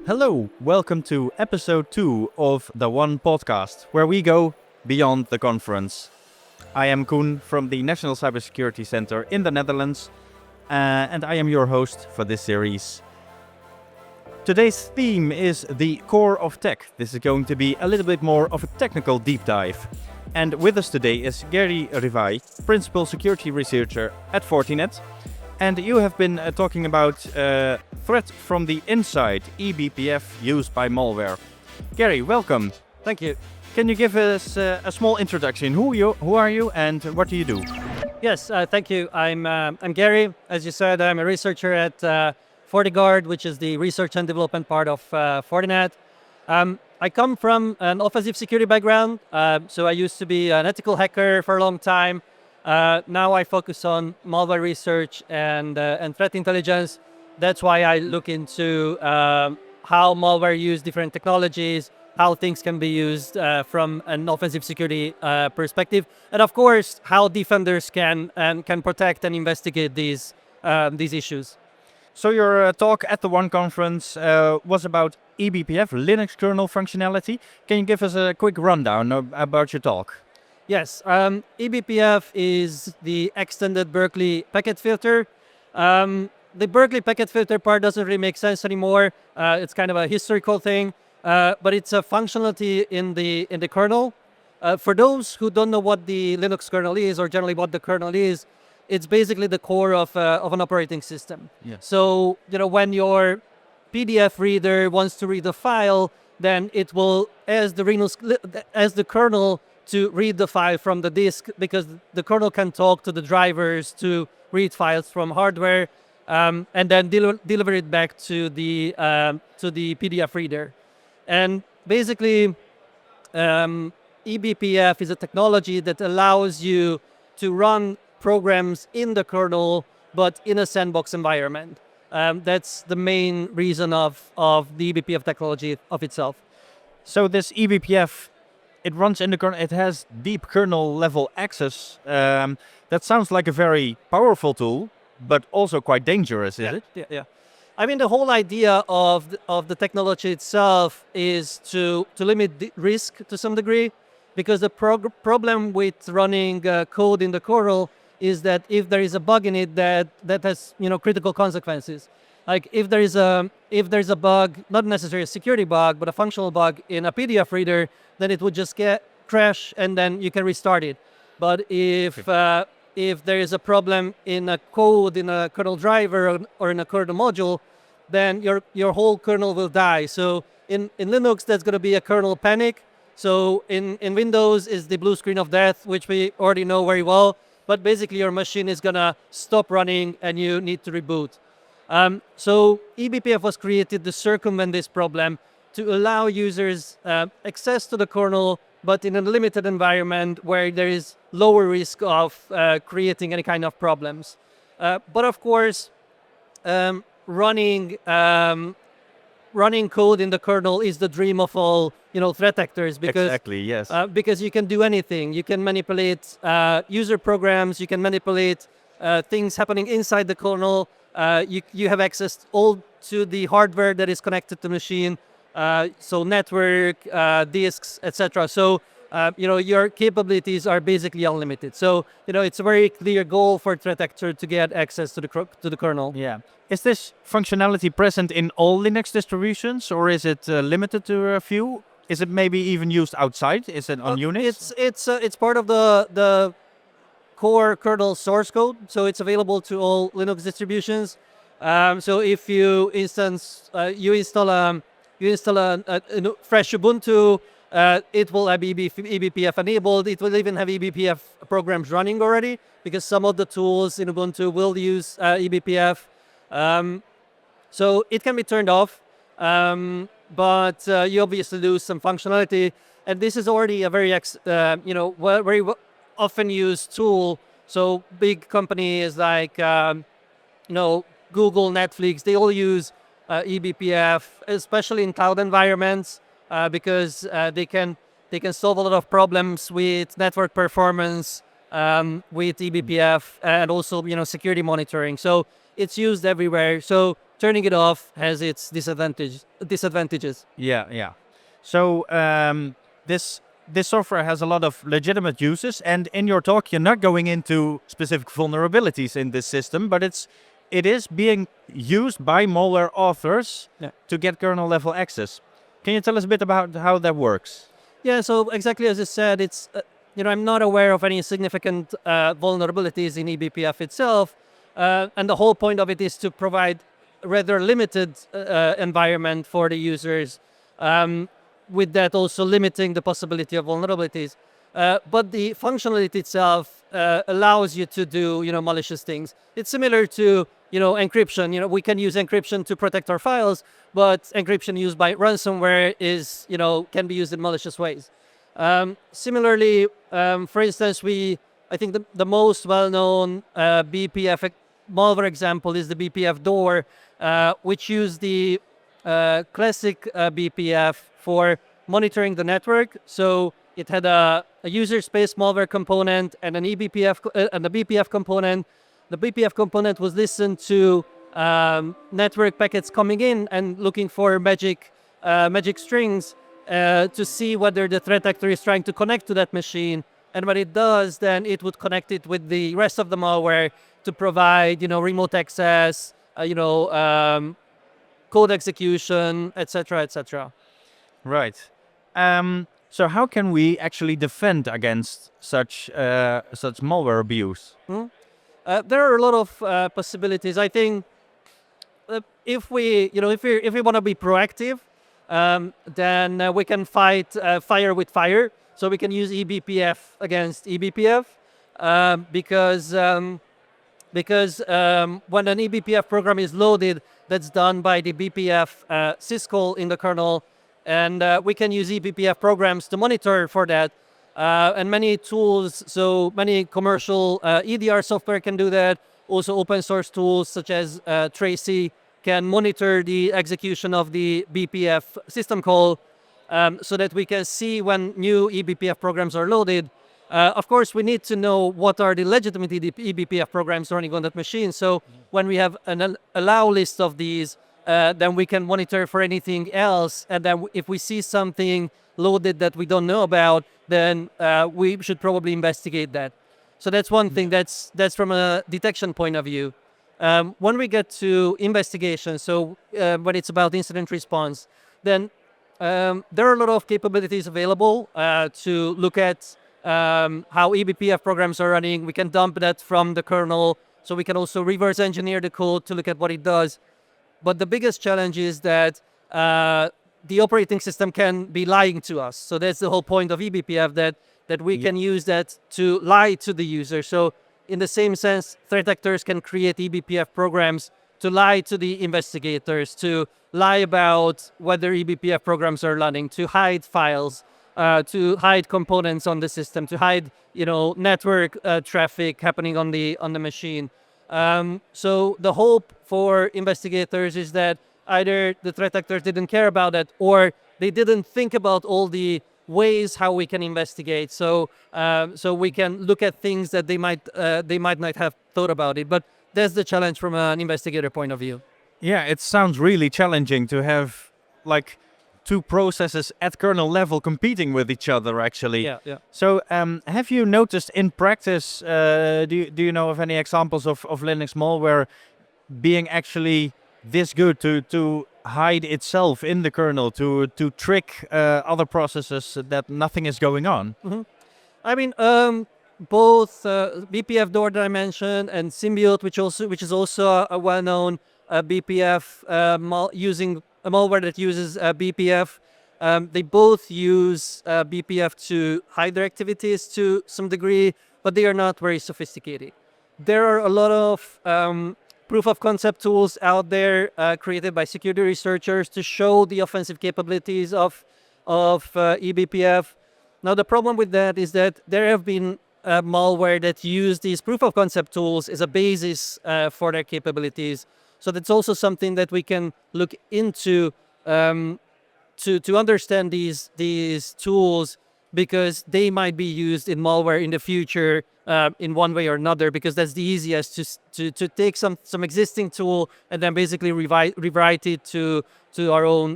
Hello, welcome to episode 2 of the One Podcast, where we go beyond the conference. I am Koen from the National Cybersecurity Center in the Netherlands, and I am your host for this series. Today's theme is the core of tech. This is going to be a little bit more of a technical deep dive. And with us today is Geri Revay, Principal Security Researcher at Fortinet. And you have been talking about threat from the inside, eBPF used by malware. Geri, welcome. Thank you. Can you give us a small introduction? Who are you and what do you do? Yes, thank you. I'm Geri. As you said, I'm a researcher at FortiGuard, which is the research and development part of Fortinet. I come from an offensive security background, so I used to be an ethical hacker for a long time. Now I focus on malware research and threat intelligence. That's why I look into how malware use different technologies, how things can be used from an offensive security perspective, and of course how defenders can protect and investigate these issues. So your talk at the One Conference was about eBPF, Linux kernel functionality. Can you give us a quick rundown about your talk? Yes, eBPF is the extended Berkeley Packet Filter. The Berkeley Packet Filter part doesn't really make sense anymore. It's kind of a historical thing, but it's a functionality in the kernel. For those who don't know what the Linux kernel is, or generally what the kernel is, it's basically the core of an operating system. Yeah. So when your PDF reader wants to read a file, then it will ask the kernel to read the file from the disk, because the kernel can talk to the drivers to read files from hardware, and then deliver it back to the PDF reader. And basically, eBPF is a technology that allows you to run programs in the kernel, but in a sandbox environment. That's the main reason of the eBPF technology of itself. So this eBPF, it runs in the kernel, it has deep kernel level access. That sounds like a very powerful tool, but also quite dangerous, is it? Yeah. I mean, the whole idea of the technology itself is to limit the risk to some degree, because the problem with running code in the kernel is that if there is a bug in it that has critical consequences. Like if there is a bug, not necessarily a security bug, but a functional bug in a PDF reader, then it would just crash and then you can restart it. But if there is a problem in a code, in a kernel driver or in a kernel module, then your whole kernel will die. So in Linux, that's going to be a kernel panic. So in Windows is the blue screen of death, which we already know very well. But basically your machine is going to stop running and you need to reboot. So eBPF was created to circumvent this problem, to allow users access to the kernel, but in a limited environment where there is lower risk of creating any kind of problems. But of course, running code in the kernel is the dream of all threat actors, because Exactly, yes. Because you can do anything. You can manipulate user programs. You can manipulate things happening inside the kernel. You have access all to the hardware that is connected to the machine, so network, disks, etc. So your capabilities are basically unlimited. So it's a very clear goal for a threat actor to get access to the kernel. Yeah. Is this functionality present in all Linux distributions, or is it limited to a few? Is it maybe even used outside? Is it on Unix? It's part of the core kernel source code, so it's available to all Linux distributions. So if you install a fresh Ubuntu, it will have eBPF enabled. It will even have eBPF programs running already, because some of the tools in Ubuntu will use eBPF. So it can be turned off, but you obviously lose some functionality. And this is already a very very often used tool. So big companies like Google, Netflix, they all use eBPF, especially in cloud environments, because they can solve a lot of problems with network performance, with eBPF, and also security monitoring. So it's used everywhere. So turning it off has its disadvantages. Yeah. So this software has a lot of legitimate uses, and in your talk, you're not going into specific vulnerabilities in this system, but it is being used by malware authors Yeah. to get kernel level access. Can you tell us a bit about how that works? Yeah, so exactly as you said, it's I'm not aware of any significant vulnerabilities in eBPF itself, and the whole point of it is to provide rather limited environment for the users, with that also limiting the possibility of vulnerabilities. But the functionality itself allows you to do malicious things. It's similar to encryption. We can use encryption to protect our files, but encryption used by ransomware is can be used in malicious ways. Similarly, for instance, I think the most well-known BPF malware example is the BPF door, which used the classic BPF for monitoring the network. So it had a user space malware component and an eBPF and a BPF component. The BPF component was listened to network packets coming in and looking for magic strings to see whether the threat actor is trying to connect to that machine. And when it does, then it would connect it with the rest of the malware to provide, remote access, code execution, etc., etc. Right. So how can we actually defend against such malware abuse? There are a lot of possibilities. I think if we want to be proactive, then we can fight fire with fire. So we can use eBPF against eBPF because when an eBPF program is loaded, that's done by the BPF syscall in the kernel, and we can use eBPF programs to monitor for that. And many tools, so many commercial EDR software can do that. Also, open source tools such as Tracy can monitor the execution of the BPF system call, so that we can see when new eBPF programs are loaded. Of course, we need to know what are the legitimate eBPF programs running on that machine. So when we have an allow list of these, then we can monitor for anything else. And then if we see something loaded that we don't know about, then we should probably investigate that. So that's one thing. That's from a detection point of view. When we get to investigation, so when it's about incident response, then there are a lot of capabilities available to look at how eBPF programs are running. We can dump that from the kernel, so we can also reverse engineer the code to look at what it does. But the biggest challenge is that the operating system can be lying to us. So that's the whole point of eBPF, that we can use that to lie to the user. So in the same sense, threat actors can create eBPF programs to lie to the investigators, to lie about whether eBPF programs are running, to hide files, to hide components on the system, to hide network traffic happening on the machine. So the hope for investigators is that either the threat actors didn't care about it, or they didn't think about all the ways how we can investigate. So we can look at things that they might not have thought about it. But that's the challenge from an investigator point of view. Yeah, it sounds really challenging to have like two processes at kernel level competing with each other, actually. Yeah. So have you noticed in practice, do you know of any examples of Linux malware being actually this good to hide itself in the kernel, to trick other processes that nothing is going on? I mean, both BPF door that I mentioned and Symbiote, which is also a well-known BPF using a malware that uses BPF. They both use BPF to hide their activities to some degree, but they are not very sophisticated. There are a lot of proof of concept tools out there created by security researchers to show the offensive capabilities of eBPF. Now, the problem with that is that there have been malware that use these proof of concept tools as a basis for their capabilities. So that's also something that we can look into to understand these tools because they might be used in malware in the future in one way or another, because that's the easiest to take some existing tool and then basically rewrite it to our own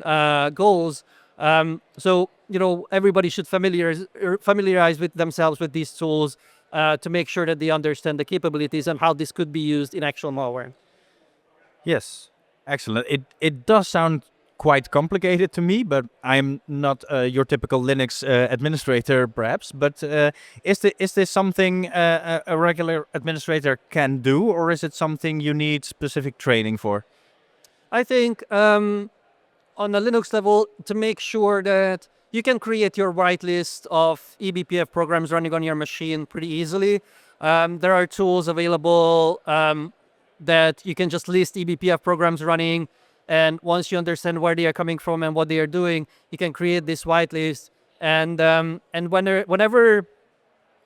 goals. So everybody should familiarize with themselves with these tools to make sure that they understand the capabilities and how this could be used in actual malware. Yes, excellent. It does sound quite complicated to me, but I'm not your typical Linux administrator, perhaps. But is this something a regular administrator can do, or is it something you need specific training for? I think on a Linux level, to make sure that you can create your whitelist of eBPF programs running on your machine pretty easily. There are tools available that you can just list eBPF programs running, and once you understand where they are coming from and what they are doing, you can create this whitelist. And whenever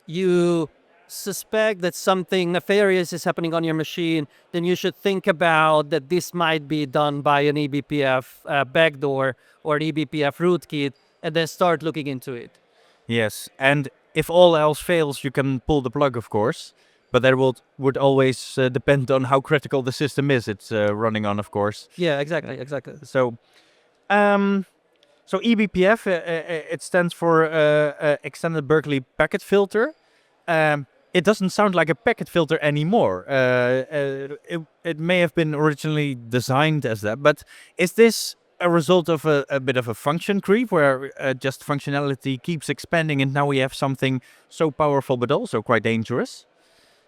you suspect that something nefarious is happening on your machine, then you should think about that this might be done by an eBPF backdoor or an eBPF rootkit, and then start looking into it. Yes, and if all else fails, you can pull the plug, of course. But that would always depend on how critical the system is it's running on, of course. Yeah, exactly. So, um, so eBPF, it stands for Extended Berkeley Packet Filter. It doesn't sound like a packet filter anymore. It may have been originally designed as that, but is this a result of a bit of a function creep where just functionality keeps expanding and now we have something so powerful but also quite dangerous?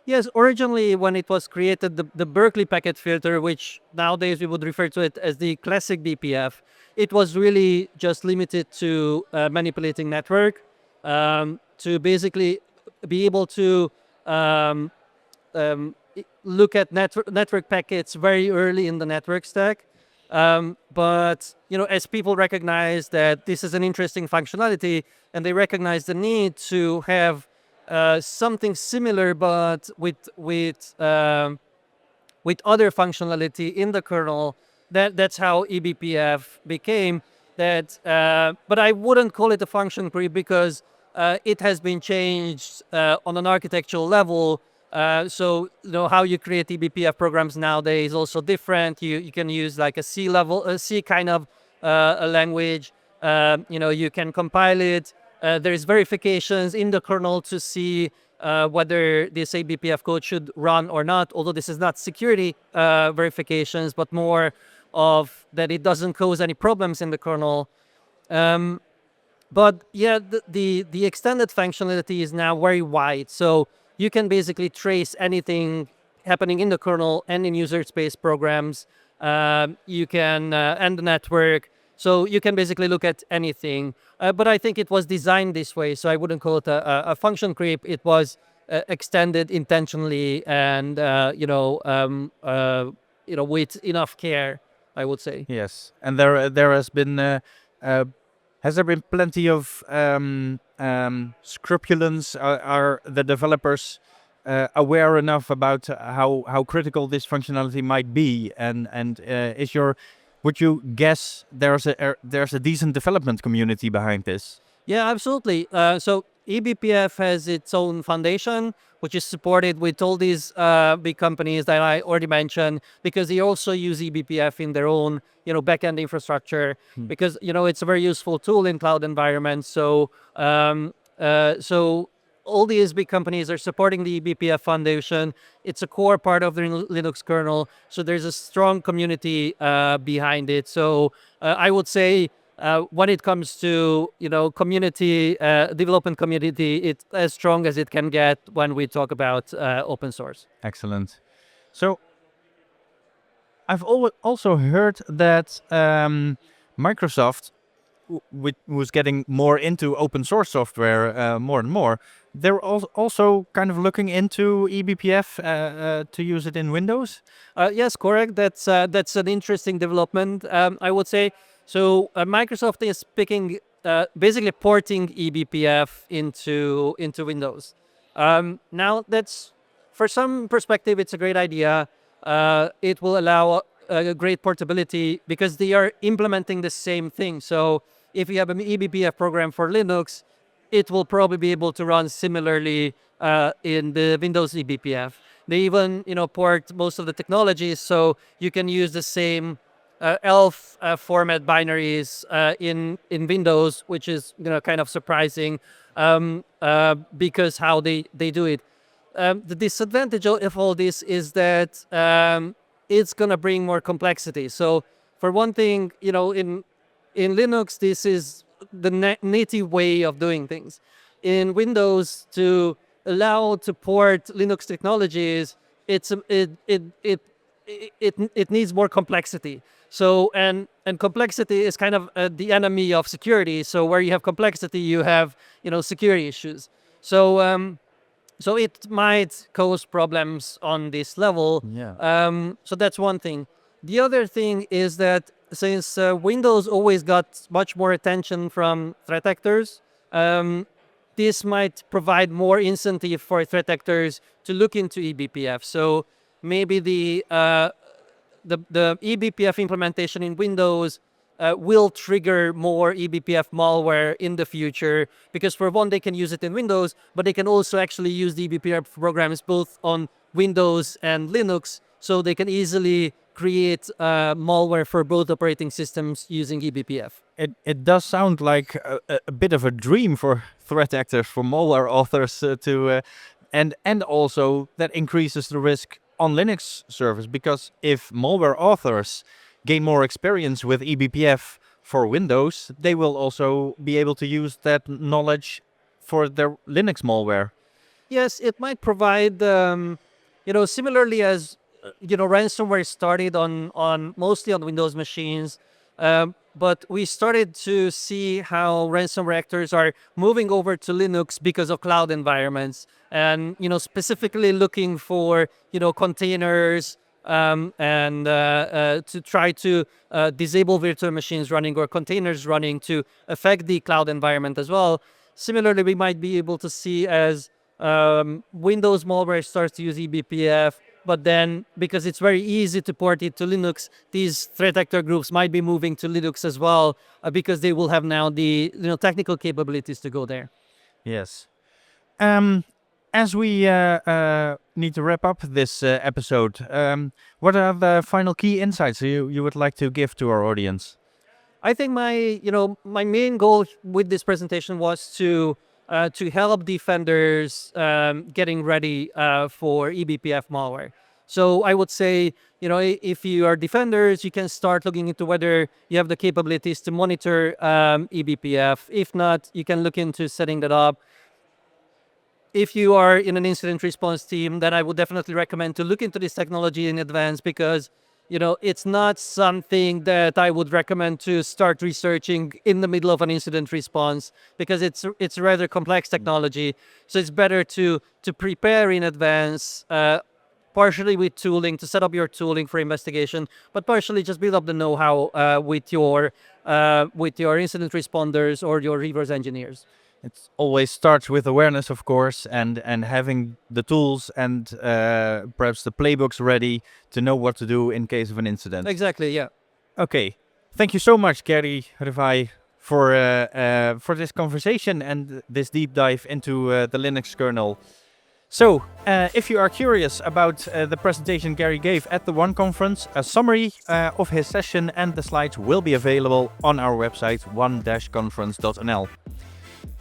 Yes, originally when it was created, the Berkeley Packet Filter, which nowadays we would refer to it as the classic BPF, it was really just limited to manipulating network, to basically be able to look at network packets very early in the network stack. But as people recognize that this is an interesting functionality, and they recognize the need to have something similar, but with other functionality in the kernel, that's how eBPF became. But I wouldn't call it a function creep, because it has been changed on an architectural level. So how you create eBPF programs nowadays is also different. You can use like a C kind of a language. You can compile it. There's verifications in the kernel to see whether this eBPF code should run or not. Although this is not security verifications, but more of that it doesn't cause any problems in the kernel. But yeah, the extended functionality is now very wide. So you can basically trace anything happening in the kernel and in user space programs. You can and the network. So you can basically look at anything. But I think it was designed this way, so I wouldn't call it a function creep. It was extended intentionally and with enough care, I would say. Yes, and there has been has there been plenty of scrupulence? Are the developers aware enough about how critical this functionality might be? And would you guess there's a decent development community behind this? Yeah, absolutely. So eBPF has its own foundation, which is supported with all these big companies that I already mentioned, because they also use eBPF in their own, backend infrastructure, because it's a very useful tool in cloud environments. So all these big companies are supporting the eBPF Foundation. It's a core part of the Linux kernel, so there's a strong community behind it. So I would say, when it comes to community development community, it's as strong as it can get when we talk about open source. Excellent. So I've also heard that Microsoft, who's getting more into open source software more and more, they're also kind of looking into eBPF to use it in Windows. Yes, correct. That's an interesting development, I would say. So Microsoft is basically porting eBPF into Windows. Now, that's, for some perspective, it's a great idea. It will allow a great portability, because they are implementing the same thing. So if you have an eBPF program for Linux, it will probably be able to run similarly in the Windows eBPF. They even, port most of the technologies, so you can use the same ELF format binaries in Windows, which is kind of surprising because how they do it. The disadvantage of all this is that it's gonna bring more complexity. So for one thing, in Linux, this is the native way of doing things. In Windows, to allow to port Linux technologies, it needs more complexity. So and complexity is kind of the enemy of security. So where you have complexity, you have security issues. So it might cause problems on this level. Yeah. So that's one thing. The other thing is that since Windows always got much more attention from threat actors, this might provide more incentive for threat actors to look into eBPF. So maybe the eBPF implementation in Windows will trigger more eBPF malware in the future, because for one, they can use it in Windows, but they can also actually use the eBPF programs both on Windows and Linux, so they can easily create malware for both operating systems using eBPF. It does sound like a bit of a dream for threat actors, for malware authors and also that increases the risk on Linux servers, because if malware authors gain more experience with eBPF for Windows, they will also be able to use that knowledge for their Linux malware. Yes, it might provide, similarly as ransomware started on mostly on Windows machines, but we started to see how ransomware actors are moving over to Linux because of cloud environments, and specifically looking for containers, and to try to disable virtual machines running or containers running to affect the cloud environment as well. Similarly, we might be able to see as Windows malware starts to use eBPF, but then because it's very easy to port it to Linux, these threat actor groups might be moving to Linux as well, because they will have now the technical capabilities to go there. Yes. As we need to wrap up this episode, what are the final key insights you would like to give to our audience? I think my main goal with this presentation was to help defenders getting ready for eBPF malware. So I would say, if you are defenders, you can start looking into whether you have the capabilities to monitor eBPF. If not, you can look into setting that up. If you are in an incident response team, then I would definitely recommend to look into this technology in advance, because it's not something that I would recommend to start researching in the middle of an incident response, because it's a rather complex technology. So it's better to prepare in advance, partially with tooling, to set up your tooling for investigation, but partially just build up the know-how with your incident responders or your reverse engineers. It always starts with awareness, of course, and having the tools and perhaps the playbooks ready to know what to do in case of an incident. Exactly, yeah. Okay. Thank you so much, Geri Revay, for this conversation and this deep dive into the Linux kernel. So, if you are curious about the presentation Geri gave at the One Conference, a summary of his session and the slides will be available on our website, one-conference.nl.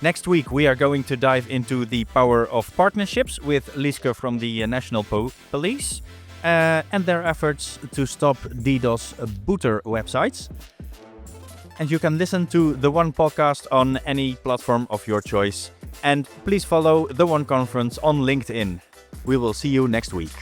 Next week, we are going to dive into the power of partnerships with Liske from the National Police and their efforts to stop DDoS booter websites. And you can listen to the One podcast on any platform of your choice. And please follow the One Conference on LinkedIn. We will see you next week.